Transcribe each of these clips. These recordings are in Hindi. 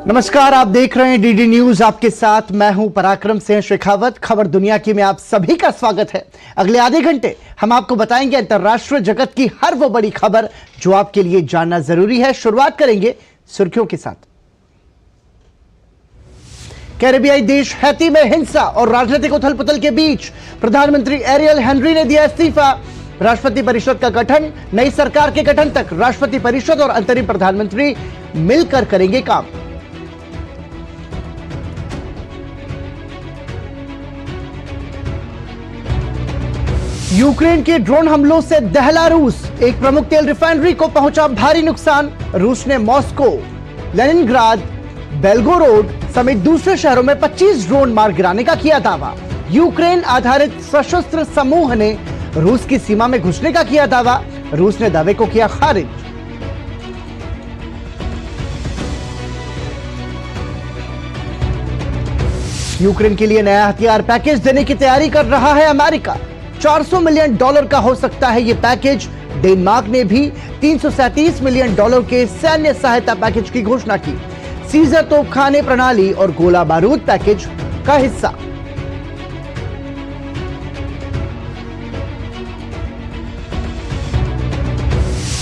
नमस्कार, आप देख रहे हैं डीडी न्यूज। आपके साथ मैं हूं पराक्रम सिंह शेखावत। खबर दुनिया की में आप सभी का स्वागत है। अगले आधे घंटे हम आपको बताएंगे अंतर्राष्ट्रीय जगत की हर वो बड़ी खबर जो आपके लिए जानना जरूरी है। शुरुआत करेंगे सुर्खियों के साथ। कैरेबियाई देश हैती में हिंसा और राजनीतिक उथल-पुथल के बीच प्रधानमंत्री एरियल हेनरी ने दिया इस्तीफा। राष्ट्रपति परिषद का गठन, नई सरकार के गठन तक राष्ट्रपति परिषद और अंतरिम प्रधानमंत्री मिलकर करेंगे काम। यूक्रेन के ड्रोन हमलों से दहला रूस। एक प्रमुख तेल रिफाइनरी को पहुंचा भारी नुकसान। रूस ने मॉस्को, लेनिनग्राद, बेल्गोरोड समेत दूसरे शहरों में 25 ड्रोन मार गिराने का किया दावा। यूक्रेन आधारित सशस्त्र समूह ने रूस की सीमा में घुसने का किया दावा। रूस ने दावे को किया खारिज। यूक्रेन के लिए नया हथियार पैकेज देने की तैयारी कर रहा है अमेरिका। $400 मिलियन का हो सकता है यह पैकेज। डेनमार्क ने भी $337 मिलियन के सैन्य सहायता पैकेज की घोषणा की। सीजर तोपखाने प्रणाली और गोला बारूद पैकेज का हिस्सा।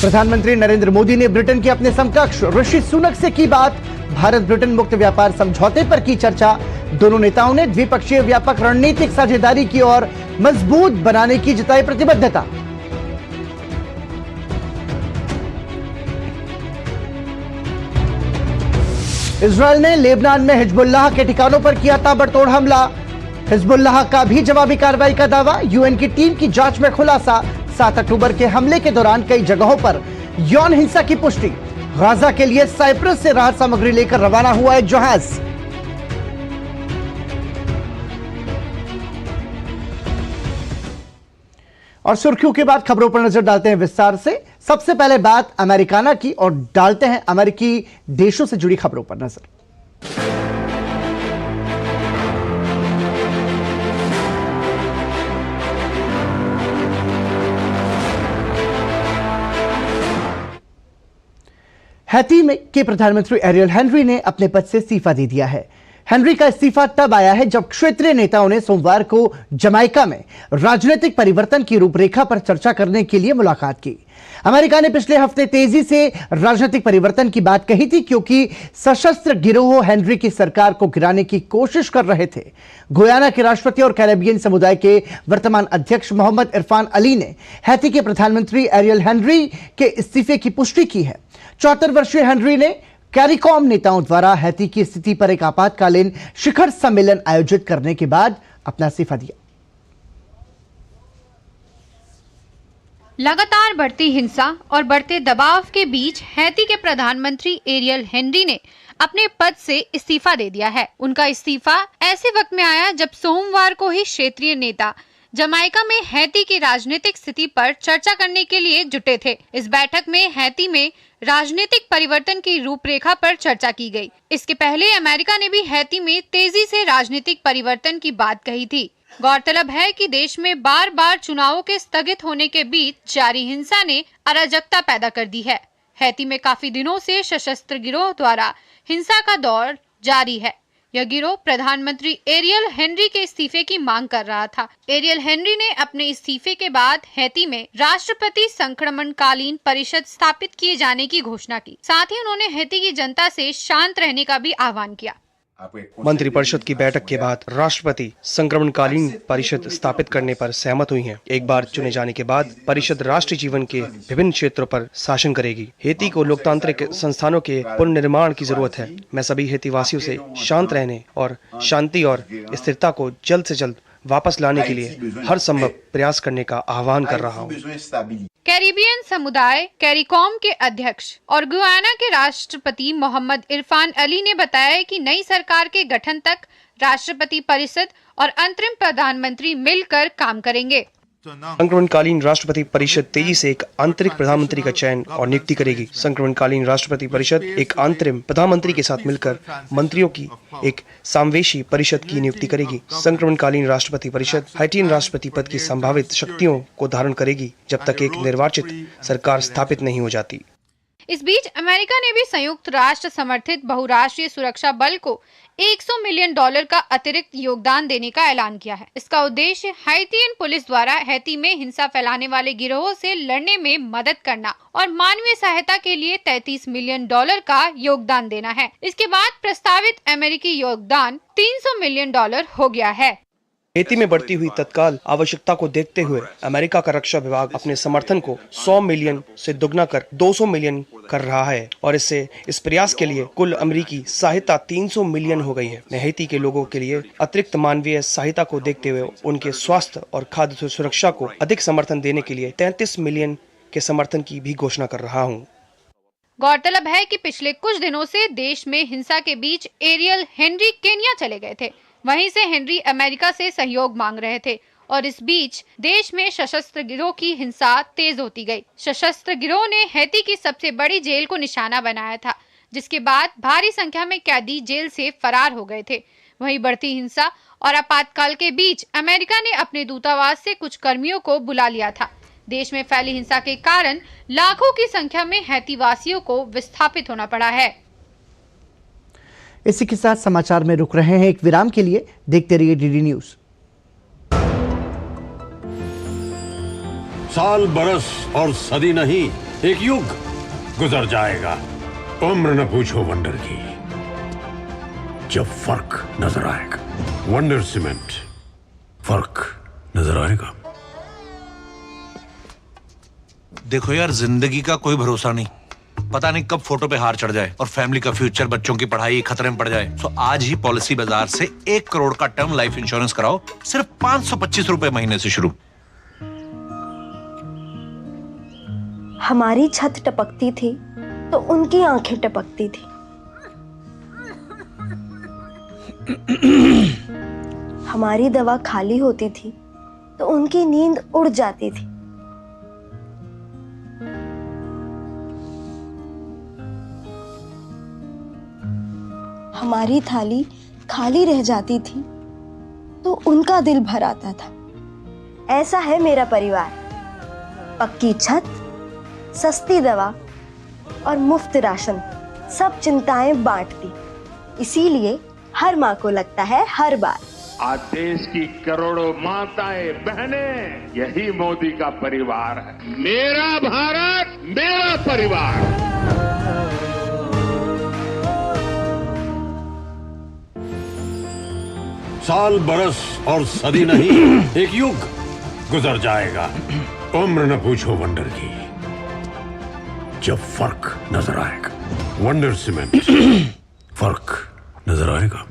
प्रधानमंत्री नरेंद्र मोदी ने ब्रिटेन के अपने समकक्ष ऋषि सुनक से की बात। भारत ब्रिटेन मुक्त व्यापार समझौते पर की चर्चा। दोनों नेताओं ने द्विपक्षीय व्यापक रणनीतिक साझेदारी की और मजबूत बनाने की जताई प्रतिबद्धता। इजरायल ने लेबनान में हिजबुल्लाह के ठिकानों पर किया ताबड़तोड़ हमला। हिजबुल्लाह का भी जवाबी कार्रवाई का दावा। यूएन की टीम की जांच में खुलासा। 7 अक्टूबर के हमले के दौरान कई जगहों पर यौन हिंसा की पुष्टि। गाजा के लिए साइप्रस से राहत सामग्री लेकर रवाना हुआ एक जहाज। और सुर्खियों के बाद खबरों पर नजर डालते हैं विस्तार से। सबसे पहले बात अमेरिकाना की और डालते हैं अमेरिकी देशों से जुड़ी खबरों पर नजर। हैती में के प्रधानमंत्री एरियल हेनरी ने अपने पद से इस्तीफा दे दिया है। हेनरी का इस्तीफा तब आया है जब क्षेत्रीय नेताओं ने सोमवार को जमाइका में राजनीतिक परिवर्तन की रूपरेखा पर चर्चा करने के लिए मुलाकात की। अमेरिका ने पिछले हफ्ते तेजी से राजनीतिक परिवर्तन की बात कही थी क्योंकि सशस्त्र गिरोह हेनरी की सरकार को गिराने की कोशिश कर रहे थे। गुयाना के राष्ट्रपति और कैरेबियन समुदाय के वर्तमान अध्यक्ष मोहम्मद इरफान अली ने हैती के प्रधानमंत्री एरियल हेनरी के इस्तीफे की पुष्टि की है। 74 वर्षीय हेनरी ने कैरिकॉम नेताओं द्वारा हैती की स्थिति पर एक आपातकालीन शिखर सम्मेलन आयोजित करने के बाद अपना इस्तीफा दिया। लगातार बढ़ती हिंसा और बढ़ते दबाव के बीच हैती के प्रधानमंत्री एरियल हेनरी ने अपने पद से इस्तीफा दे दिया है। उनका इस्तीफा ऐसे वक्त में आया जब सोमवार को ही क्षेत्रीय नेता जमाइका में हैती की राजनीतिक स्थिति पर चर्चा करने के लिए जुटे थे। इस बैठक में हैती में राजनीतिक परिवर्तन की रूपरेखा पर चर्चा की गई। इसके पहले अमेरिका ने भी हैती में तेजी से राजनीतिक परिवर्तन की बात कही थी। गौरतलब है कि देश में बार बार चुनावों के स्थगित होने के बीच जारी हिंसा ने अराजकता पैदा कर दी है। हैती में काफी दिनों से सशस्त्र गिरोह द्वारा हिंसा का दौर जारी है। यह गिरोह प्रधानमंत्री एरियल हेनरी के इस्तीफे की मांग कर रहा था। एरियल हेनरी ने अपने इस्तीफे के बाद हैती में राष्ट्रपति संक्रमणकालीन परिषद स्थापित किए जाने की घोषणा की। साथ ही उन्होंने हैती की जनता से शांत रहने का भी आह्वान किया। मंत्रिपरिषद की बैठक के बाद राष्ट्रपति संक्रमणकालीन परिषद स्थापित करने पर सहमत हुई हैं। एक बार चुने जाने के बाद परिषद राष्ट्रीय जीवन के विभिन्न क्षेत्रों पर शासन करेगी। हैती को लोकतांत्रिक संस्थानों के पुनर्निर्माण की जरूरत है। मैं सभी हैती वासियों से शांत रहने और शांति और स्थिरता को जल्द से जल्द वापस लाने के लिए हर संभव प्रयास करने का आह्वान कर रहा हूँ। कैरिबियन समुदाय कैरिकॉम के अध्यक्ष और गुयाना के राष्ट्रपति मोहम्मद इरफान अली ने बताया कि नई सरकार के गठन तक राष्ट्रपति परिषद और अंतरिम प्रधानमंत्री मिलकर काम करेंगे। संक्रमणकालीन राष्ट्रपति परिषद तेजी से एक आंतरिक प्रधानमंत्री का चयन और नियुक्ति करेगी। संक्रमणकालीन राष्ट्रपति परिषद एक अंतरिम प्रधानमंत्री के साथ मिलकर मंत्रियों की एक समावेशी परिषद की नियुक्ति करेगी। संक्रमणकालीन राष्ट्रपति परिषद हैटियन राष्ट्रपति पद की संभावित शक्तियों को धारण करेगी जब तक एक निर्वाचित सरकार स्थापित नहीं हो जाती। इस बीच अमेरिका ने भी संयुक्त राष्ट्र समर्थित बहुराष्ट्रीय सुरक्षा बल को $100 मिलियन का अतिरिक्त योगदान देने का ऐलान किया है। इसका उद्देश्य हैतियन पुलिस द्वारा हैती में हिंसा फैलाने वाले गिरोहों से लड़ने में मदद करना और मानवीय सहायता के लिए $33 मिलियन का योगदान देना है। इसके बाद प्रस्तावित अमेरिकी योगदान $300 मिलियन हो गया है। हैती में बढ़ती हुई तत्काल आवश्यकता को देखते हुए अमेरिका का रक्षा विभाग अपने समर्थन को 100 मिलियन से दुगना कर 200 मिलियन कर रहा है और इससे इस प्रयास के लिए कुल अमेरिकी सहायता 300 मिलियन हो गई है। हैती के लोगों के लिए अतिरिक्त मानवीय सहायता को देखते हुए उनके स्वास्थ्य और खाद्य सुरक्षा को अधिक समर्थन देने के लिए 33 मिलियन के समर्थन की भी घोषणा कर रहा हूँ। गौरतलब है कि पिछले कुछ दिनों से देश में हिंसा के बीच एरियल हेनरी केन्या चले गए थे। वहीं से हेनरी अमेरिका से सहयोग मांग रहे थे और इस बीच देश में सशस्त्र गिरोह की हिंसा तेज होती गई। सशस्त्र गिरोह ने हैती की सबसे बड़ी जेल को निशाना बनाया था, जिसके बाद भारी संख्या में कैदी जेल से फरार हो गए थे। वहीं बढ़ती हिंसा और आपातकाल के बीच अमेरिका ने अपने दूतावास से कुछ कर्मियों को बुला लिया था। देश में फैली हिंसा के कारण लाखों की संख्या में हैती वासियों को विस्थापित होना पड़ा है। इसी के साथ समाचार में रुक रहे हैं एक विराम के लिए। देखते रहिए डीडी न्यूज। साल बरस और सदी नहीं, एक युग गुजर जाएगा। उम्र न पूछो वंडर की, जब फर्क नजर आएगा। वंडर सीमेंट, फर्क नजर आएगा। देखो यार, जिंदगी का कोई भरोसा नहीं, पता नहीं कब फोटो पे हार चढ़ जाए और फैमिली का फ्यूचर, बच्चों की पढ़ाई खतरे में पड़ जाए। तो आज ही पॉलिसी बाजार से 1 करोड़ का टर्म लाइफ इंश्योरेंस कराओ, सिर्फ 525 रुपए महीने से शुरू। हमारी छत टपकती थी तो उनकी आंखें टपकती थी। हमारी दवा खाली होती थी तो उनकी नींद उड़ जाती थी। हमारी थाली खाली रह जाती थी तो उनका दिल भर आता था। ऐसा है मेरा परिवार, पक्की छत, सस्ती दवा और मुफ्त राशन, सब चिंताएं बांटती। इसीलिए हर माँ को लगता है हर बार। आज देश की करोड़ों माताएं बहनें, यही मोदी का परिवार है। मेरा भारत, मेरा परिवार। साल बरस और सदी नहीं, एक युग गुजर जाएगा। उम्र न पूछो वंडर की, जब फर्क नजर आएगा। वंडर सीमेंट, फर्क नजर आएगा।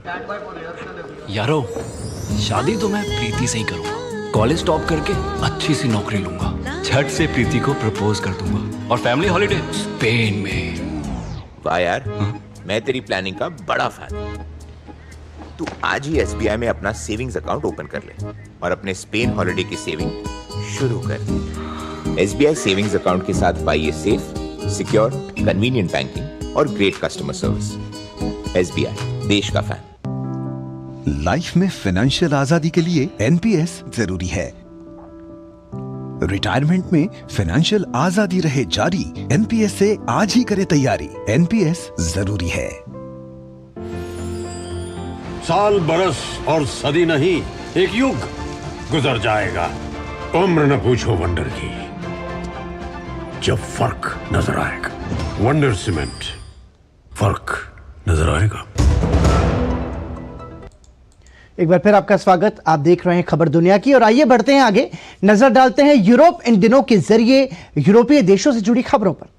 यारो, शादी तो मैं प्रीति से ही करूंगा। कॉलेज टॉप करके अच्छी सी नौकरी लूंगा, झट से प्रीति को प्रपोज कर दूंगा और फैमिली हॉलिडे स्पेन में। वाह यार, मैं तेरी प्लानिंग का बड़ा फैन। तू आज ही SBI में अपना सेविंग्स अकाउंट ओपन कर ले और अपने स्पेन हॉलिडे की सेविंग शुरू कर। SBI सेविंग्स अकाउंट के साथ पाइए सेफ, सिक्योर, कन्वीनियंट बैंकिंग और ग्रेट कस्टमर सर्विस। SBI, देश का फैन। लाइफ में फाइनेंशियल आजादी के लिए NPS जरूरी है। रिटायरमेंट में फाइनेंशियल आजादी रहे जारी, NPS से आज ही करे तैयारी। NPS जरूरी है। साल बरस और सदी नहीं, एक युग गुजर जाएगा। उम्र न पूछो वंडर की, जब फर्क नजर आएगा। वंडर सीमेंट, फर्क नजर आएगा। एक बार फिर आपका स्वागत। आप देख रहे हैं खबर दुनिया की और आइए बढ़ते हैं आगे। नजर डालते हैं यूरोप इन दिनों के जरिए यूरोपीय देशों से जुड़ी खबरों पर।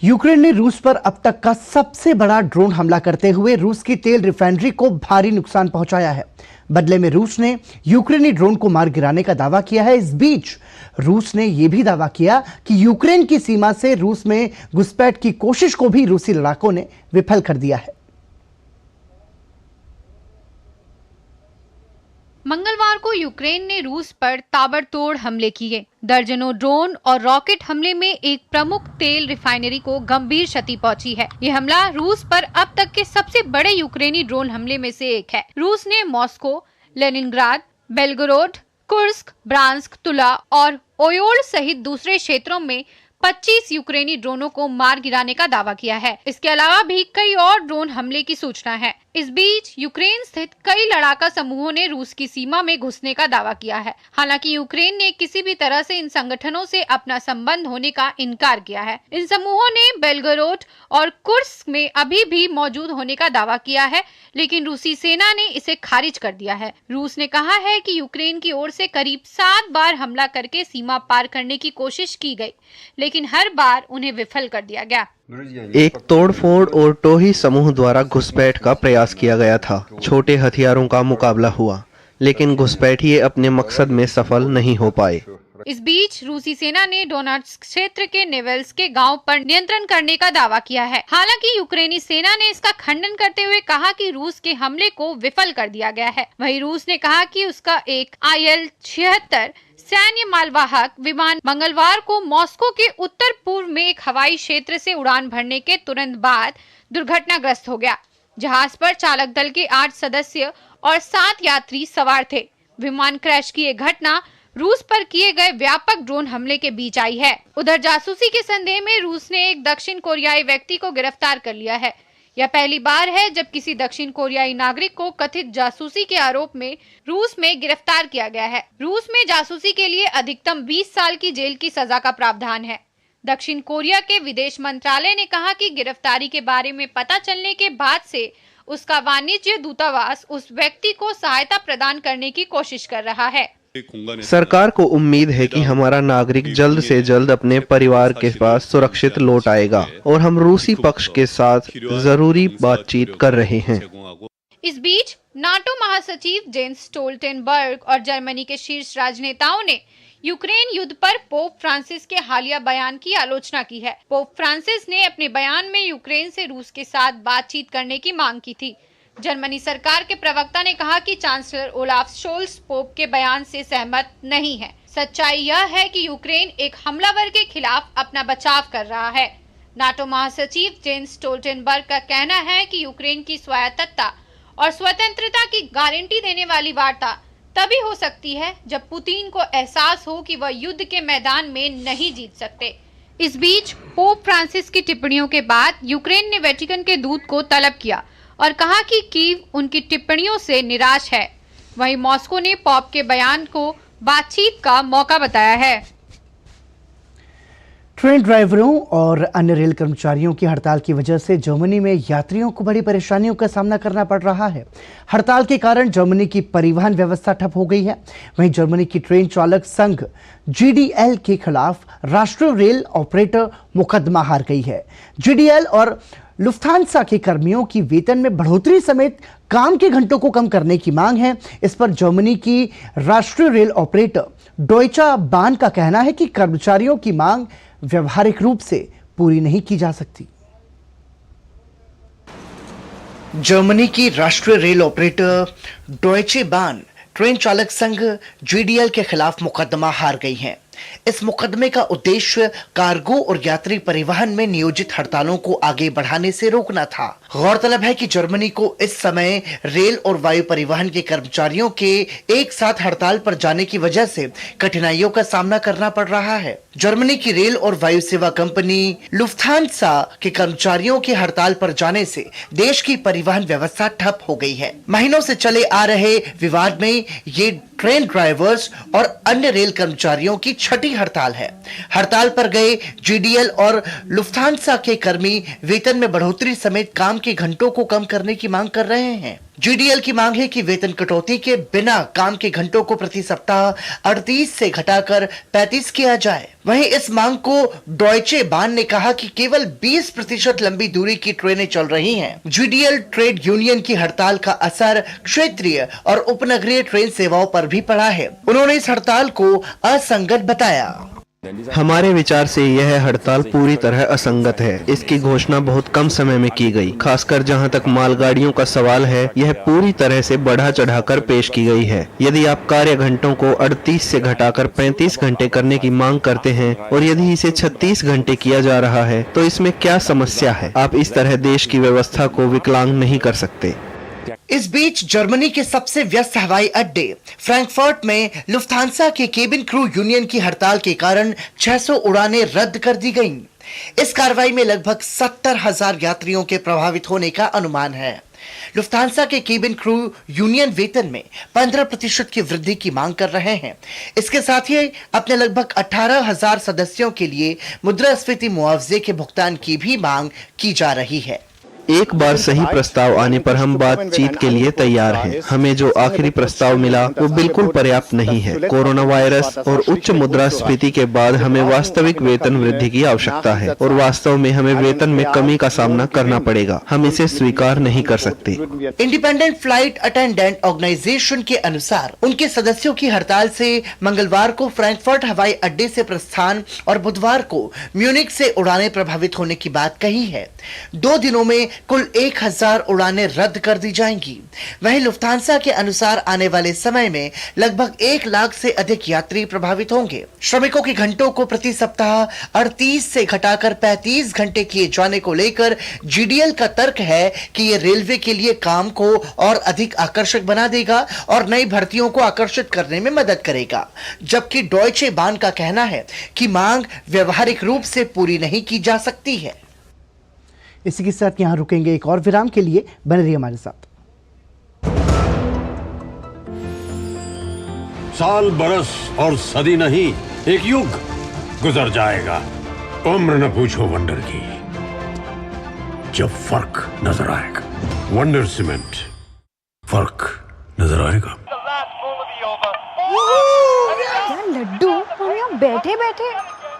यूक्रेन ने रूस पर अब तक का सबसे बड़ा ड्रोन हमला करते हुए रूस की तेल रिफाइनरी को भारी नुकसान पहुंचाया है। बदले में रूस ने यूक्रेनी ड्रोन को मार गिराने का दावा किया है। इस बीच रूस ने यह भी दावा किया कि यूक्रेन की सीमा से रूस में घुसपैठ की कोशिश को भी रूसी लड़ाकों ने विफल कर दिया है। मंगलवार को यूक्रेन ने रूस पर ताबड़तोड़ हमले किए। दर्जनों ड्रोन और रॉकेट हमले में एक प्रमुख तेल रिफाइनरी को गंभीर क्षति पहुंची है। ये हमला रूस पर अब तक के सबसे बड़े यूक्रेनी ड्रोन हमले में से एक है। रूस ने Moscow, Leningrad, Belgorod, Kursk, Bryansk, तुला और ओयोल सहित दूसरे क्षेत्रों में 25 यूक्रेनी ड्रोनों को मार गिराने का दावा किया है। इसके अलावा भी कई और ड्रोन हमले की सूचना है। इस बीच यूक्रेन स्थित कई लड़ाका समूहों ने रूस की सीमा में घुसने का दावा किया है। हालांकि यूक्रेन ने किसी भी तरह से इन संगठनों से अपना संबंध होने का इनकार किया है। इन समूहों ने बेलगोरोड और कुर्स्क में अभी भी मौजूद होने का दावा किया है, लेकिन रूसी सेना ने इसे खारिज कर दिया है। रूस ने कहा है कि यूक्रेन की ओर से करीब 7 बार हमला करके सीमा पार करने की कोशिश की गई, लेकिन हर बार उन्हें विफल कर दिया गया। एक तोड़फोड़ और टोही समूह द्वारा घुसपैठ का प्रयास किया गया था। छोटे हथियारों का मुकाबला हुआ, लेकिन घुसपैठिए अपने मकसद में सफल नहीं हो पाए। इस बीच रूसी सेना ने डोनेट्स्क क्षेत्र के नेवेल्स के गांव पर नियंत्रण करने का दावा किया है। हालांकि यूक्रेनी सेना ने इसका खंडन करते हुए कहा कि रूस के हमले को विफल कर दिया गया है। वहीं रूस ने कहा कि उसका एक IL-76 सैन्य मालवाहक विमान मंगलवार को मॉस्को के उत्तर पूर्व में एक हवाई क्षेत्र से उड़ान भरने के तुरंत बाद दुर्घटनाग्रस्त हो गया। जहाज पर चालक दल के 8 सदस्य और 7 यात्री सवार थे। विमान क्रैश की यह घटना रूस पर किए गए व्यापक ड्रोन हमले के बीच आई है। उधर जासूसी के संदेह में रूस ने एक दक्षिण कोरियाई व्यक्ति को गिरफ्तार कर लिया है। यह पहली बार है जब किसी दक्षिण कोरियाई नागरिक को कथित जासूसी के आरोप में रूस में गिरफ्तार किया गया है। रूस में जासूसी के लिए अधिकतम 20 साल की जेल की सजा का प्रावधान है। दक्षिण कोरिया के विदेश मंत्रालय ने कहा कि गिरफ्तारी के बारे में पता चलने के बाद से उसका वाणिज्य दूतावास उस व्यक्ति को सहायता प्रदान करने की कोशिश कर रहा है। सरकार को उम्मीद है कि हमारा नागरिक जल्द से जल्द अपने परिवार के पास सुरक्षित लौट आएगा और हम रूसी पक्ष के साथ जरूरी बातचीत कर रहे हैं। इस बीच नाटो महासचिव जेंस स्टोल्टेनबर्ग और जर्मनी के शीर्ष राजनेताओं ने यूक्रेन युद्ध पर पोप फ्रांसिस के हालिया बयान की आलोचना की है। पोप फ्रांसिस ने अपने बयान में यूक्रेन से रूस के साथ बातचीत करने की मांग की थी। जर्मनी सरकार के प्रवक्ता ने कहा कि चांसलर ओलाफ शोल्स पोप के बयान से सहमत नहीं है। सच्चाई यह है कि यूक्रेन एक हमलावर के खिलाफ अपना बचाव कर रहा है। नाटो महासचिव जेंस स्टोल्टेनबर्ग का कहना है कि यूक्रेन की स्वायत्तता और स्वतंत्रता की गारंटी देने वाली वार्ता तभी हो सकती है जब पुतिन को एहसास हो कि वह युद्ध के मैदान में नहीं जीत सकते। इस बीच पोप फ्रांसिस की टिप्पणियों के बाद यूक्रेन ने वेटिकन के दूत को तलब किया और कहा कि कीव उनकी टिप्पणियों से निराश है। वहीं मॉस्को ने पोप के बयान को बातचीत का मौका बताया है। ट्रेन ड्राइवरों और अन्य रेल कर्मचारियों की हड़ताल की वजह से जर्मनी में यात्रियों को बड़ी परेशानियों का सामना करना पड़ रहा है। हड़ताल के कारण जर्मनी की परिवहन व्यवस्था ठप हो गई है। वहीं जर्मनी की ट्रेन चालक संघ GDL के खिलाफ राष्ट्रीय रेल ऑपरेटर मुकदमा हार गई है। GDL और लुफ्थांसा के कर्मियों की वेतन में बढ़ोतरी समेत काम के घंटों को कम करने की मांग है। इस पर जर्मनी की राष्ट्रीय रेल ऑपरेटर डॉयचा बान का कहना है कि कर्मचारियों की मांग व्यवहारिक रूप से पूरी नहीं की जा सकती। जर्मनी की राष्ट्रीय रेल ऑपरेटर डॉयचे बान ट्रेन चालक संघ GDL के खिलाफ मुकदमा हार गई हैं। इस मुकदमे का उद्देश्य कार्गो और यात्री परिवहन में नियोजित हड़तालों को आगे बढ़ाने से रोकना था। गौरतलब है कि जर्मनी को इस समय रेल और वायु परिवहन के कर्मचारियों के एक साथ हड़ताल पर जाने की वजह से कठिनाइयों का सामना करना पड़ रहा है। जर्मनी की रेल और वायु सेवा कंपनी लुफ्थांसा के कर्मचारियों के हड़ताल पर जाने से देश की परिवहन व्यवस्था ठप हो गई है। महीनों से चले आ रहे विवाद में ये ट्रेन ड्राइवर्स और अन्य रेल कर्मचारियों की छठी हड़ताल है। हड़ताल पर गए GDL और लुफ्थांसा के कर्मी वेतन में बढ़ोतरी समेत काम के घंटों को कम करने की मांग कर रहे हैं। GDL की मांग है कि वेतन कटौती के बिना काम के घंटों को प्रति सप्ताह 38 से घटाकर 35 किया जाए। वहीं इस मांग को डॉयचे बान ने कहा कि केवल 20% लंबी दूरी की ट्रेनें चल रही हैं। GDL ट्रेड यूनियन की हड़ताल का असर क्षेत्रीय और उपनगरीय ट्रेन सेवाओं पर भी पड़ा है। उन्होंने इस हड़ताल को असंगत बताया। हमारे विचार से यह हड़ताल पूरी तरह असंगत है। इसकी घोषणा बहुत कम समय में की गई, खासकर जहां तक मालगाड़ियों का सवाल है, यह पूरी तरह से बढ़ा चढ़ाकर पेश की गई है। यदि आप कार्य घंटों को 38 से घटाकर 35 घंटे करने की मांग करते हैं और यदि इसे 36 घंटे किया जा रहा है, तो इसमें क्या समस्या है? आप इस तरह देश की व्यवस्था को विकलांग नहीं कर सकते। इस बीच जर्मनी के सबसे व्यस्त हवाई अड्डे फ्रैंकफर्ट में लुफ्थांसा के केबिन क्रू यूनियन की हड़ताल के कारण 600 उड़ानें रद्द कर दी गईं। इस कार्रवाई में लगभग 70,000 यात्रियों के प्रभावित होने का अनुमान है। लुफ्थांसा के केबिन क्रू यूनियन वेतन में 15% की वृद्धि की मांग कर रहे हैं। इसके साथ ही अपने लगभग 18,000 सदस्यों के लिए मुद्रास्फीति मुआवजे के भुगतान की भी मांग की जा रही है। एक बार सही प्रस्ताव आने पर हम बातचीत के लिए तैयार हैं। हमें जो आखिरी प्रस्ताव मिला वो बिल्कुल पर्याप्त नहीं है। कोरोना वायरस और उच्च मुद्रास्फीति के बाद हमें वास्तविक वेतन वृद्धि की आवश्यकता है और वास्तव में हमें वेतन में कमी का सामना करना पड़ेगा। हम इसे स्वीकार नहीं कर सकते। इंडिपेंडेंट फ्लाइट अटेंडेंट ऑर्गेनाइजेशन के अनुसार उनके सदस्यों की हड़ताल से मंगलवार को फ्रैंकफर्ट हवाई अड्डे से प्रस्थान और बुधवार को म्यूनिख से उड़ानें प्रभावित होने की बात कही है। 2 दिनों में कुल 1,000 उड़ानें रद्द कर दी जाएंगी। वहीं लुफ्थांसा के अनुसार आने वाले समय में लगभग 1 लाख से अधिक यात्री प्रभावित होंगे। श्रमिकों के घंटों को प्रति सप्ताह 38 से घटाकर 35 घंटे किए जाने को लेकर जीडीएल का तर्क है कि ये रेलवे के लिए काम को और अधिक आकर्षक बना देगा और नई भर्तियों को आकर्षित करने में मदद करेगा, जबकि डॉयचे बान का कहना है कि मांग व्यवहारिक रूप से पूरी नहीं की जा सकती है। इसी के साथ यहाँ रुकेंगे एक और विराम के लिए, बने रहिए हमारे साथ। साल बरस और सदी नहीं, एक युग गुजर जाएगा। उम्र न पूछो वंडर की, जब फर्क नजर आएगा। वंडर सीमेंट, फर्क नजर आएगा। क्या लड्डू हम यहाँ बैठे बैठे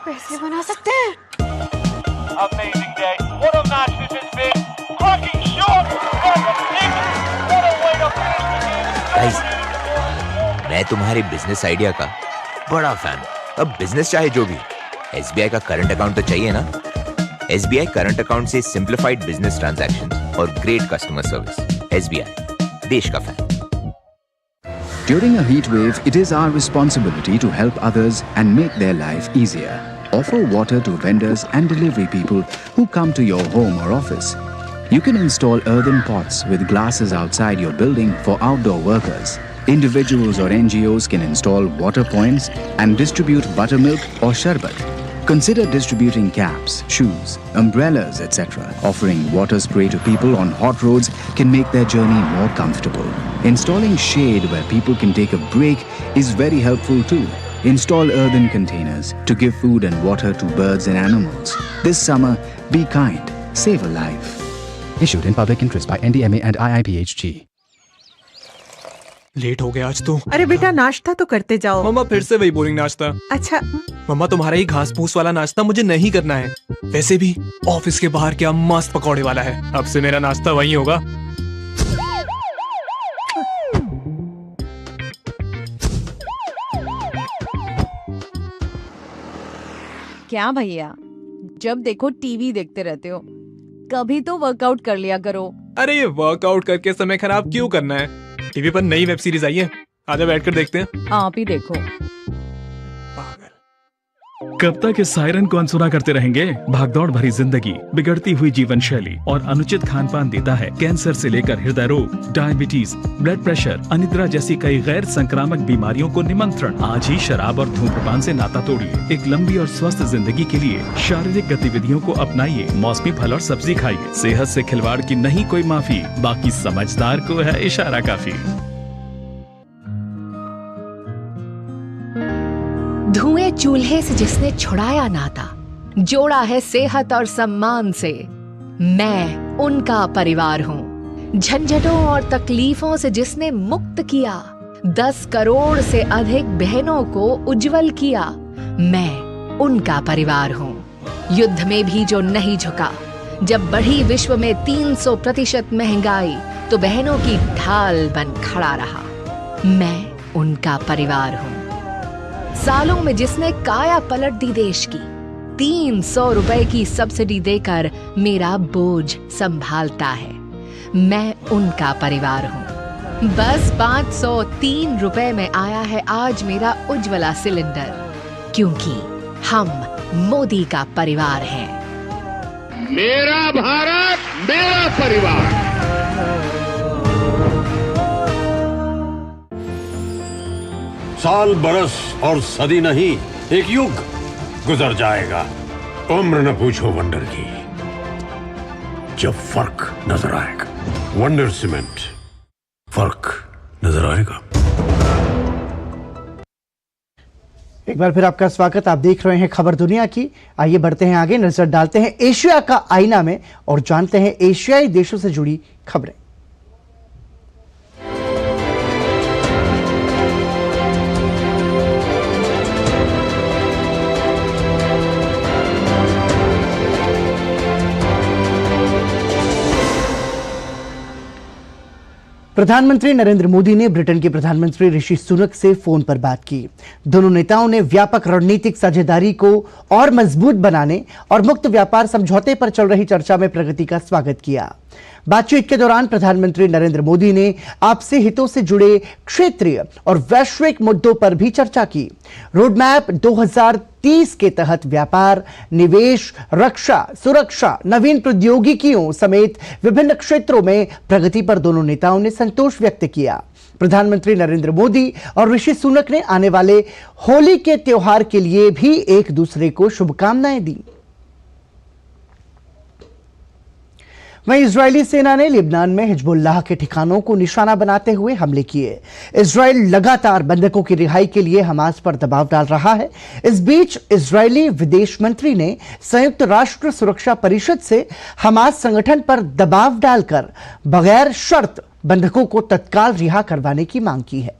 पैसे बना सकते हैं। Amazing day. What a match this has been. Cracking shot. What a kick. What a way to finish the game. Guys, मैं तुम्हारे बिजनेस आइडिया का बड़ा फैन हूं। अब बिजनेस चाहे जो भी, एसबीआई का करंट अकाउंट तो चाहिए ना। एसबीआई करंट अकाउंट से सिंप्लीफाइड बिजनेस ट्रांजैक्शन और ग्रेट कस्टमर सर्विस। एसबीआई, देश का fan. During a heat wave, it is our responsibility to help others and make their life easier. Offer water to vendors and delivery people who come to your home or office. You can install earthen pots with glasses outside your building for outdoor workers. Individuals or NGOs can install water points and distribute buttermilk or sharbat. Consider distributing caps, shoes, umbrellas, etc. Offering water spray to people on hot roads can make their journey more comfortable. Installing shade where people can take a break is very helpful too. Install earthen containers to give food and water to birds and animals. This summer, be kind, save a life. Issued in public interest by NDMA and IIPHG. Late हो गया आज तो। अरे बेटा नाश्ता तो करते जाओ। मम्मा फिर से वही बोरिंग नाश्ता। अच्छा मम्मा तुम्हारा ही घास फूस वाला नाश्ता मुझे नहीं करना है। वैसे भी ऑफिस के बाहर क्या मस्त पकौड़े वाला है। अब से मेरा नाश्ता वही होगा। क्या भैया, जब देखो टीवी देखते रहते हो, कभी तो वर्कआउट कर लिया करो। अरे ये वर्कआउट करके समय खराब क्यों करना है? टीवी पर नई वेब सीरीज आई है, आजा बैठकर देखते हैं। आप ही देखो। कब तक इस सायरन को अनसुना करते रहेंगे? भागदौड़ भरी जिंदगी, बिगड़ती हुई जीवन शैली और अनुचित खान पान देता है कैंसर से लेकर हृदय रोग, डायबिटीज, ब्लड प्रेशर, अनिद्रा जैसी कई गैर संक्रामक बीमारियों को निमंत्रण। आज ही शराब और धूम्रपान से नाता तोड़िए। एक लंबी और स्वस्थ जिंदगी के लिए शारीरिक गतिविधियों को अपनाइए। मौसमी फल और सब्जी खाइए। सेहत से खिलवाड़ की नहीं कोई माफी, बाकी समझदार को है इशारा काफी। धुएं चूल्हे से जिसने छुड़ाया नाता, जोड़ा है सेहत और सम्मान से। मैं उनका परिवार हूँ। झंझटों और तकलीफों से जिसने मुक्त किया, 10 करोड़ से अधिक बहनों को उज्जवल किया। मैं उनका परिवार हूँ। युद्ध में भी जो नहीं झुका, जब बढ़ी विश्व में 300% महंगाई, तो बहनों की ढाल बन खड़ा रहा। मैं उनका परिवार हूँ। सालों में जिसने काया पलट दी देश की, 300 रुपए की सब्सिडी देकर मेरा बोझ संभालता है। मैं उनका परिवार हूँ। बस 503 रुपए में आया है आज मेरा उज्ज्वला सिलेंडर, क्योंकि हम मोदी का परिवार हैं। मेरा भारत मेरा परिवार। साल बरस और सदी नहीं, एक युग गुजर जाएगा। उम्र न पूछो वंडर की, जब फर्क नजर आएगा। वंडर सीमेंट, फर्क नजर आएगा। एक बार फिर आपका स्वागत। आप देख रहे हैं खबर दुनिया की। आइए बढ़ते हैं आगे, नजर डालते हैं एशिया का आईना में और जानते हैं एशियाई देशों से जुड़ी खबरें। प्रधानमंत्री नरेंद्र मोदी ने ब्रिटेन के प्रधानमंत्री ऋषि सुनक से फोन पर बात की। दोनों नेताओं ने व्यापक रणनीतिक साझेदारी को और मजबूत बनाने और मुक्त व्यापार समझौते पर चल रही चर्चा में प्रगति का स्वागत किया। बातचीत के दौरान प्रधानमंत्री नरेंद्र मोदी ने आपसी हितों से जुड़े क्षेत्रीय और वैश्विक मुद्दों पर भी चर्चा की। रोडमैप 2030 के तहत व्यापार, निवेश, रक्षा, सुरक्षा, नवीन प्रौद्योगिकियों समेत विभिन्न क्षेत्रों में प्रगति पर दोनों नेताओं ने संतोष व्यक्त किया। प्रधानमंत्री नरेंद्र मोदी और ऋषि सुनक ने आने वाले होली के त्योहार के लिए भी एक दूसरे को शुभकामनाएं दी। वहीं इजरायली सेना ने लेबनान में हिजबुल्लाह के ठिकानों को निशाना बनाते हुए हमले किए। इजरायल लगातार बंधकों की रिहाई के लिए हमास पर दबाव डाल रहा है। इस बीच इजरायली विदेश मंत्री ने संयुक्त राष्ट्र सुरक्षा परिषद से हमास संगठन पर दबाव डालकर बगैर शर्त बंधकों को तत्काल रिहा करवाने की मांग की है।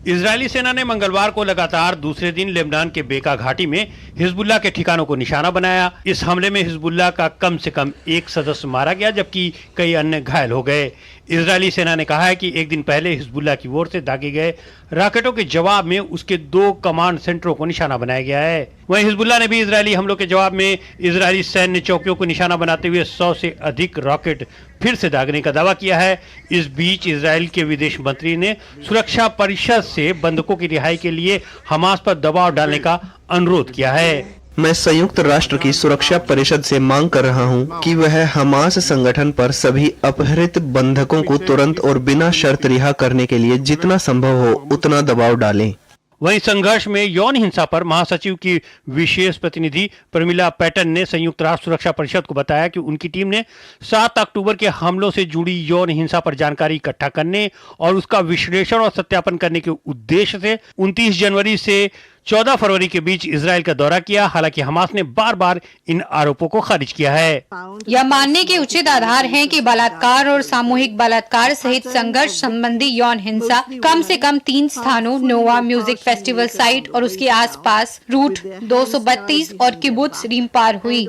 इजरायली सेना ने मंगलवार को लगातार दूसरे दिन लेबनान के बेका घाटी में हिजबुल्लाह के ठिकानों को निशाना बनाया। इस हमले में हिजबुल्लाह का कम से कम एक सदस्य मारा गया, जबकि कई अन्य घायल हो गए। इजरायली सेना ने कहा है कि एक दिन पहले हिजबुल्लाह की ओर से दागे गए रॉकेटों के जवाब में उसके 2 कमांड सेंटरों को निशाना बनाया गया है। वहीं हिजबुल्लाह ने भी इजरायली हमलों के जवाब में इजरायली सैन्य चौकियों को निशाना बनाते हुए 100 से अधिक रॉकेट फिर से दागने का दावा किया है। इस बीच इजरायल के विदेश मंत्री ने सुरक्षा परिषद से बंधकों की रिहाई के लिए हमास पर दबाव डालने का अनुरोध किया है। मैं संयुक्त राष्ट्र की सुरक्षा परिषद से मांग कर रहा हूं कि वह हमास संगठन पर सभी अपहृत बंधकों को तुरंत और बिना शर्त रिहा करने के लिए जितना संभव हो उतना दबाव डालें। वहीं संघर्ष में यौन हिंसा पर महासचिव की विशेष प्रतिनिधि प्रमिला पैटन ने संयुक्त राष्ट्र सुरक्षा परिषद को बताया कि उनकी टीम ने 7 अक्टूबर के हमलों से जुड़ी यौन हिंसा पर जानकारी इकट्ठा करने और उसका विश्लेषण और सत्यापन करने के उद्देश्य से 29 जनवरी से 14 फरवरी के बीच इजराइल का दौरा किया। हालांकि हमास ने बार बार इन आरोपों को खारिज किया है। यह मानने के उचित आधार हैं कि बलात्कार और सामूहिक बलात्कार सहित संघर्ष संबंधी यौन हिंसा कम से कम 3 स्थानों नोवा म्यूजिक फेस्टिवल साइट और उसके आसपास रूट 232 और किबुत्ज रीम पार हुई।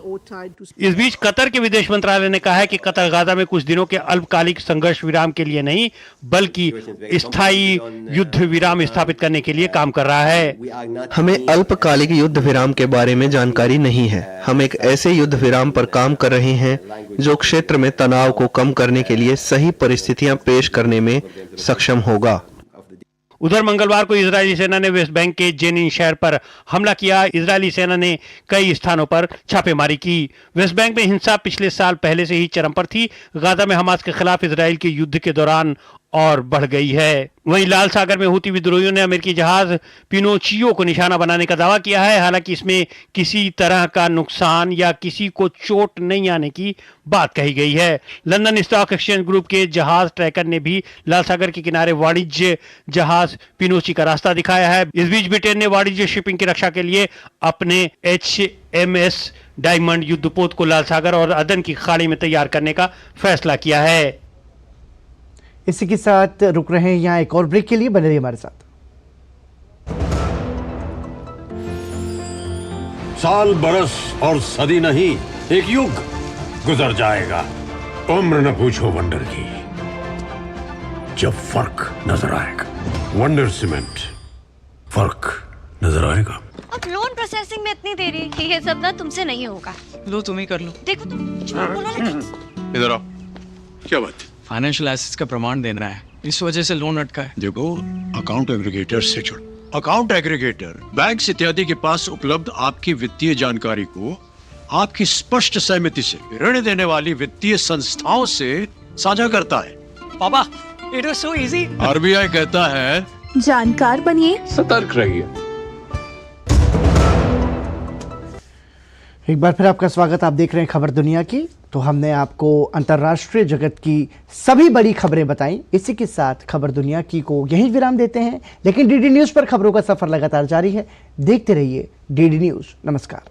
इस बीच कतर के विदेश मंत्रालय ने कहा है कि कतर गाजा में कुछ दिनों के अल्पकालिक संघर्ष विराम के लिए नहीं बल्कि स्थायी युद्ध विराम स्थापित करने के लिए काम कर रहा है। हमें अल्पकालिक युद्ध विराम के बारे में जानकारी नहीं है। हम एक ऐसे युद्ध विराम पर काम कर रहे हैं जो क्षेत्र में तनाव को कम करने के लिए सही परिस्थितियां पेश करने में सक्षम होगा। उधर मंगलवार को इजरायली सेना ने वेस्ट बैंक के जेनिन शहर पर हमला किया। इजरायली सेना ने कई स्थानों पर छापेमारी की। वेस्ट बैंक में हिंसा पिछले साल पहले से ही चरम पर थी। गाजा में हमास के खिलाफ इजरायल के युद्ध के दौरान और बढ़ गई है। वहीं लाल सागर में हुती विद्रोहियों ने अमेरिकी जहाज पिनोचियो को निशाना बनाने का दावा किया है। हालांकि इसमें किसी तरह का नुकसान या किसी को चोट नहीं आने की बात कही गई है। लंदन स्टॉक एक्सचेंज ग्रुप के जहाज ट्रैकर ने भी लाल सागर के किनारे वाणिज्य जहाज पिनोची का रास्ता दिखाया है। इस बीच ब्रिटेन ने वाणिज्य शिपिंग की रक्षा के लिए अपने HMS डायमंड युद्धपोत को लाल सागर और अदन की खाड़ी में तैयार करने का फैसला किया है। इसी के साथ रुक रहे हैं यहाँ एक और ब्रेक के लिए, बने रहिए हमारे साथ। साल बरस और सदी नहीं, एक युग गुजर जाएगा। उम्र न पूछो वंडर की, जब फर्क नजर आएगा। वंडर सीमेंट, फर्क नजर आएगा। अब लोन प्रोसेसिंग में इतनी देरी, ये सब ना तुमसे नहीं होगा। लो तुम ही कर लो। देखो तुम बोला ना। इधर आओ। क्या बात? फाइनेंशियल एसेट्स का प्रमाण देना है, इस वजह से लोन अटका है। देखो, अकाउंट एग्रीगेटर से जुड़ो। अकाउंट एग्रीगेटर बैंक इत्यादि के पास उपलब्ध आपकी वित्तीय जानकारी को आपकी स्पष्ट सहमति से ऋण देने वाली वित्तीय संस्थाओं से साझा करता है। पापा, it was so easy. RBI कहता है जानकार बनिए, सतर्क रहिए। एक बार फिर आपका स्वागत। आप देख रहे हैं खबर दुनिया की। तो हमने आपको अंतर्राष्ट्रीय जगत की सभी बड़ी खबरें बताई। इसी के साथ खबर दुनिया की को यहीं विराम देते हैं, लेकिन डीडी न्यूज पर खबरों का सफर लगातार जारी है। देखते रहिए डीडी न्यूज। नमस्कार।